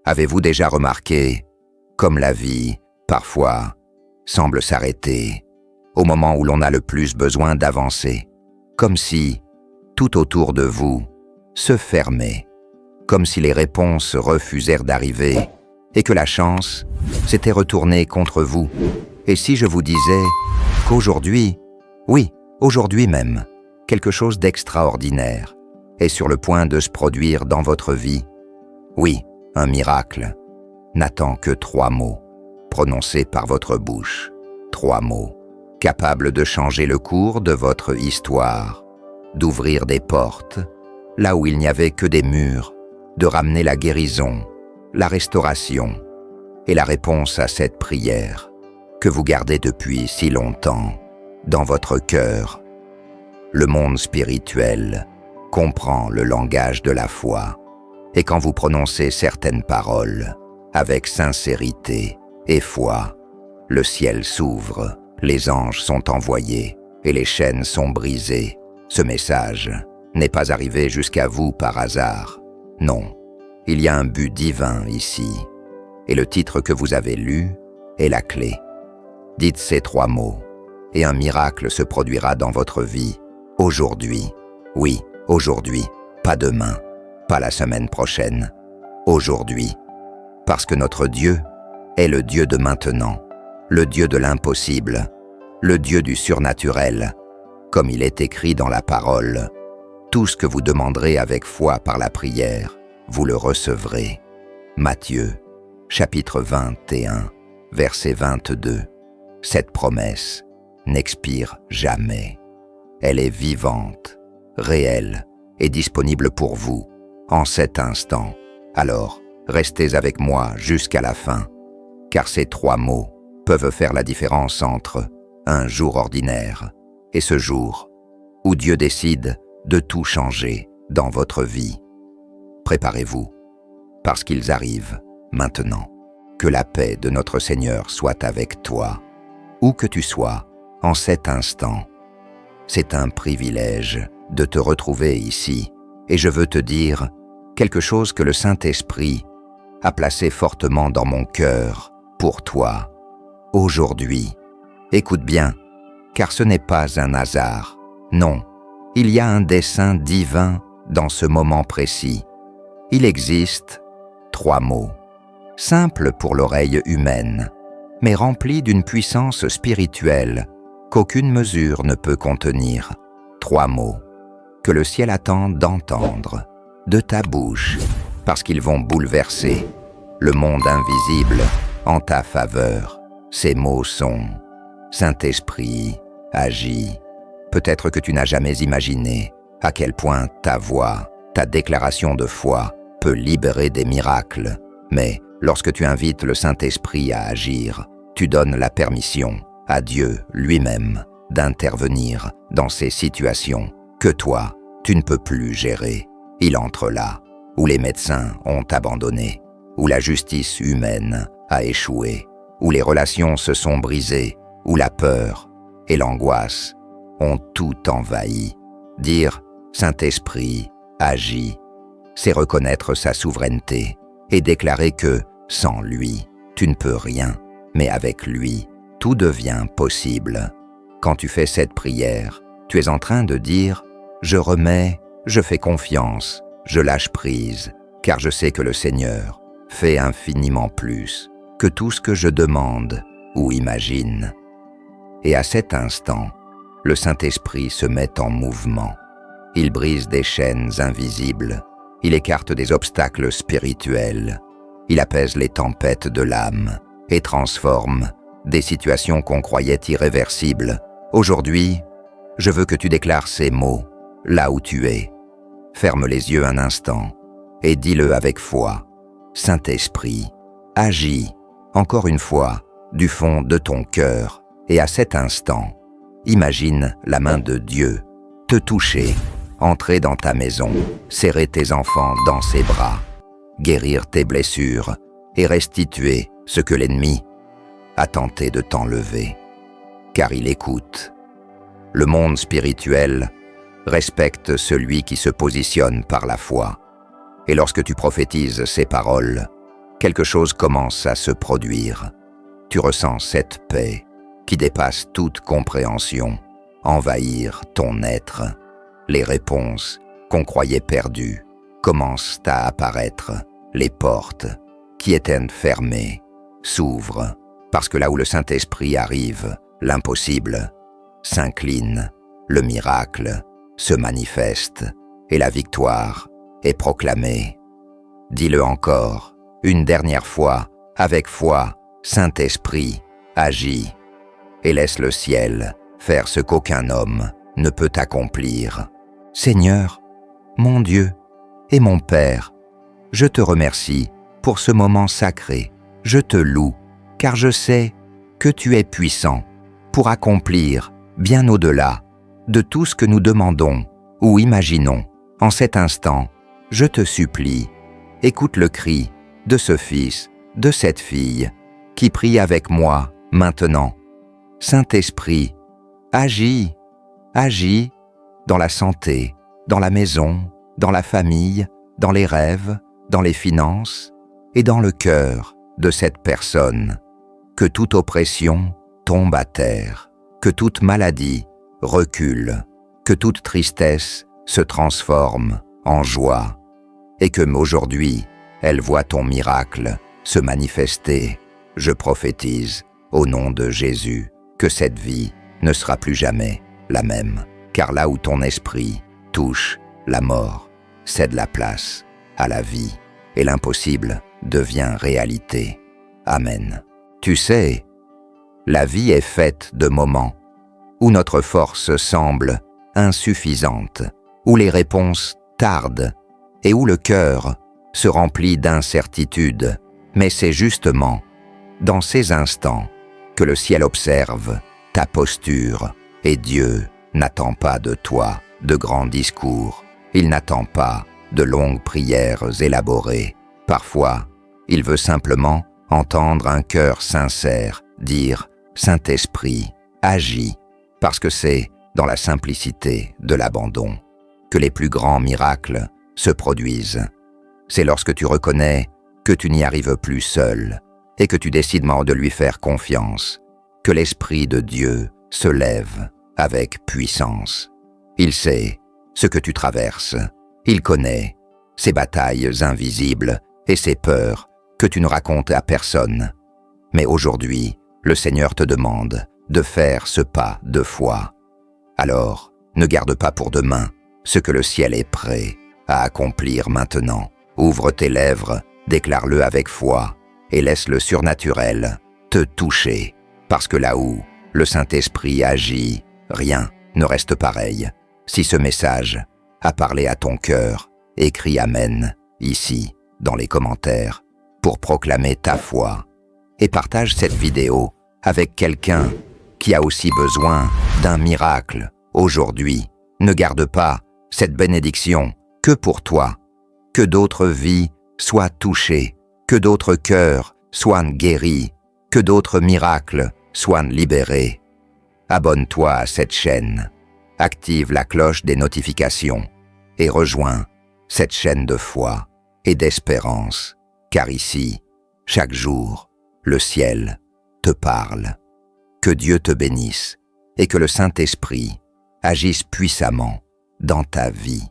Avez-vous déjà remarqué, comme la vie, parfois, semble s'arrêter au moment où l'on a le plus besoin d'avancer, comme si, tout autour de vous, se fermait, comme si les réponses refusèrent d'arriver et que la chance s'était retournée contre vous. Et si je vous disais qu'aujourd'hui, oui, aujourd'hui même, quelque chose d'extraordinaire est sur le point de se produire dans votre vie? Oui, un miracle n'attend que 3 mots, prononcés par votre bouche. 3 mots, capables de changer le cours de votre histoire, d'ouvrir des portes, là où il n'y avait que des murs, de ramener la guérison, la restauration et la réponse à cette prière que vous gardez depuis si longtemps dans votre cœur. Le monde spirituel comprend le langage de la foi, et quand vous prononcez certaines paroles avec sincérité et foi, le ciel s'ouvre, les anges sont envoyés et les chaînes sont brisées. Ce message n'est pas arrivé jusqu'à vous par hasard. Non, il y a un but divin ici, et le titre que vous avez lu est la clé. Dites ces 3 mots, et un miracle se produira dans votre vie, aujourd'hui. Oui, aujourd'hui, pas demain, pas la semaine prochaine, aujourd'hui. Parce que notre Dieu est le Dieu de maintenant, le Dieu de l'impossible, le Dieu du surnaturel. Comme il est écrit dans la parole, tout ce que vous demanderez avec foi par la prière, vous le recevrez. Matthieu, chapitre 21, verset 22. Cette promesse n'expire jamais. Elle est vivante, réelle et disponible pour vous en cet instant. Alors, restez avec moi jusqu'à la fin, car ces 3 mots peuvent faire la différence entre un jour ordinaire et ce jour où Dieu décide de tout changer dans votre vie. Préparez-vous, parce qu'ils arrivent maintenant. Que la paix de notre Seigneur soit avec toi, où que tu sois, en cet instant. C'est un privilège de te retrouver ici, et je veux te dire quelque chose que le Saint-Esprit a placé fortement dans mon cœur pour toi. Aujourd'hui, écoute bien, car ce n'est pas un hasard. Non, il y a un dessein divin dans ce moment précis. Il existe 3 mots, simples pour l'oreille humaine, mais remplis d'une puissance spirituelle qu'aucune mesure ne peut contenir. 3 mots que le ciel attend d'entendre de ta bouche, parce qu'ils vont bouleverser le monde invisible en ta faveur. Ces mots sont « Saint-Esprit, agis ». Peut-être que tu n'as jamais imaginé à quel point ta voix, ta déclaration de foi peut libérer des miracles. Mais lorsque tu invites le Saint-Esprit à agir, tu donnes la permission à Dieu lui-même d'intervenir dans ces situations que toi, tu ne peux plus gérer. Il entre là, où les médecins ont abandonné, où la justice humaine a échoué, où les relations se sont brisées, où la peur et l'angoisse ont tout envahi. Dire « Saint-Esprit, agis », c'est reconnaître sa souveraineté et déclarer que, sans lui, tu ne peux rien, mais avec lui, tout devient possible. Quand tu fais cette prière, tu es en train de dire « Je remets, je fais confiance, je lâche prise, car je sais que le Seigneur fait infiniment plus que tout ce que je demande ou imagine. » Et à cet instant, le Saint-Esprit se met en mouvement. Il brise des chaînes invisibles, il écarte des obstacles spirituels, il apaise les tempêtes de l'âme et transforme des situations qu'on croyait irréversibles. Aujourd'hui, je veux que tu déclares ces mots, là où tu es. Ferme les yeux un instant et dis-le avec foi. Saint-Esprit, agis, encore une fois, du fond de ton cœur, et à cet instant, imagine la main de Dieu te toucher, entrer dans ta maison, serrer tes enfants dans ses bras, guérir tes blessures et restituer ce que l'ennemi a tenté de t'enlever, car il écoute. Le monde spirituel respecte celui qui se positionne par la foi, et lorsque tu prophétises ces paroles, quelque chose commence à se produire. Tu ressens cette paix qui dépasse toute compréhension, envahir ton être. Les réponses qu'on croyait perdues commencent à apparaître. Les portes qui étaient fermées s'ouvrent, parce que là où le Saint-Esprit arrive, l'impossible s'incline, le miracle se manifeste et la victoire est proclamée. Dis-le encore, une dernière fois, avec foi, Saint-Esprit, agis et laisse le ciel faire ce qu'aucun homme ne peut accomplir. Seigneur, mon Dieu et mon Père, je te remercie pour ce moment sacré. Je te loue, car je sais que tu es puissant pour accomplir bien au-delà de tout ce que nous demandons ou imaginons. En cet instant, je te supplie, écoute le cri de ce fils, de cette fille, qui prie avec moi maintenant. Saint-Esprit, agis, agis dans la santé, dans la maison, dans la famille, dans les rêves, dans les finances et dans le cœur de cette personne. Que toute oppression tombe à terre, que toute maladie recule, que toute tristesse se transforme en joie, et que aujourd'hui, elle voit ton miracle se manifester. Je prophétise, au nom de Jésus, que cette vie ne sera plus jamais la même, car là où ton esprit touche la mort, cède la place à la vie, et l'impossible devient réalité. Amen. Tu sais, la vie est faite de moments où notre force semble insuffisante, où les réponses tardent et où le cœur se remplit d'incertitude. Mais c'est justement dans ces instants que le ciel observe ta posture, et Dieu n'attend pas de toi de grands discours, il n'attend pas de longues prières élaborées. Parfois, il veut simplement entendre un cœur sincère dire « Saint-Esprit, agis », parce que c'est dans la simplicité de l'abandon que les plus grands miracles se produisent. C'est lorsque tu reconnais que tu n'y arrives plus seul et que tu décides de lui faire confiance, que l'Esprit de Dieu se lève avec puissance. Il sait ce que tu traverses, il connaît ces batailles invisibles et ces peurs que tu ne racontes à personne. Mais aujourd'hui, le Seigneur te demande de faire ce pas de foi. Alors, ne garde pas pour demain ce que le ciel est prêt à accomplir maintenant. Ouvre tes lèvres, déclare-le avec foi et laisse le surnaturel te toucher. Parce que là où le Saint-Esprit agit, rien ne reste pareil. Si ce message a parlé à ton cœur, écris Amen ici, dans les commentaires, pour proclamer ta foi. Et partage cette vidéo avec quelqu'un qui a aussi besoin d'un miracle aujourd'hui. Ne garde pas cette bénédiction que pour toi. Que d'autres vies soient touchées, que d'autres cœurs soient guéris, que d'autres miracles soient libérés. Abonne-toi à cette chaîne, active la cloche des notifications et rejoins cette chaîne de foi et d'espérance, car ici, chaque jour, le ciel te parle. Que Dieu te bénisse et que le Saint-Esprit agisse puissamment dans ta vie.